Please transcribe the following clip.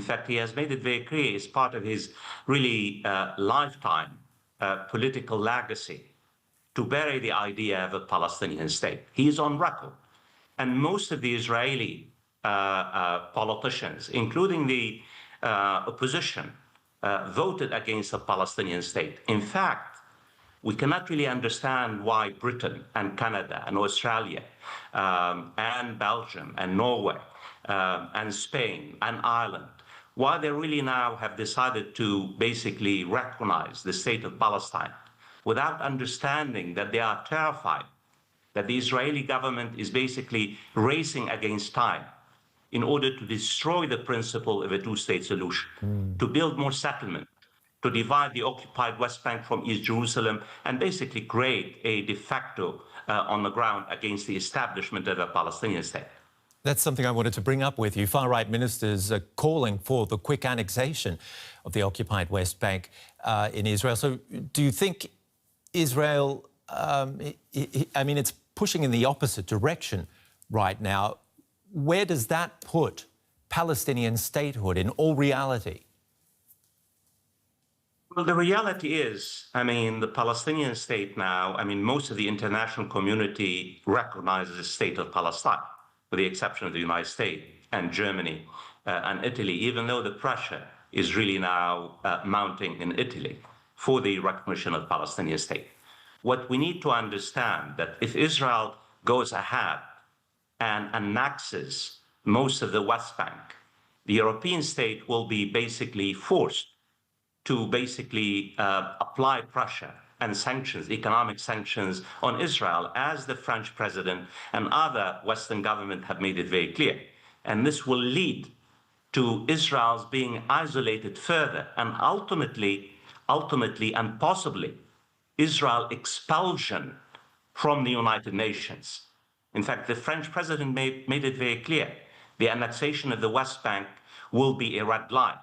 In fact, he has made it very clear it's part of his really lifetime political legacy to bury the idea of a Palestinian state. He is on record. And most of the Israeli politicians, including the opposition, voted against a Palestinian state. In fact, we cannot really understand why Britain and Canada and Australia and Belgium and Norway and Spain and Ireland, why they really now have decided to basically recognize the state of Palestine without understanding that they are terrified that the Israeli government is basically racing against time in order to destroy the principle of a two-state solution, to build more settlement, to divide the occupied West Bank from East Jerusalem, and basically create a de facto on the ground against the establishment of a Palestinian state. That's something I wanted to bring up with you. Far-right ministers are calling for the quick annexation of the occupied West Bank in Israel. So do you think Israel, I mean, it's pushing in the opposite direction right now. Where does that put Palestinian statehood in all reality? Well, the reality is, I mean, the Palestinian state now, I mean, most of the international community recognizes the state of Palestine, with the exception of the United States and Germany and Italy, even though the pressure is really now mounting in Italy for the recognition of the Palestinian state. What we need to understand that if Israel goes ahead and annexes most of the West Bank, the European state will be basically forced to basically apply pressure and sanctions, economic sanctions on Israel, as the French president and other Western governments have made it very clear. And this will lead to Israel's being isolated further and ultimately and possibly Israel expulsion from the United Nations. In fact, the French president made it very clear. The annexation of the West Bank will be a red line.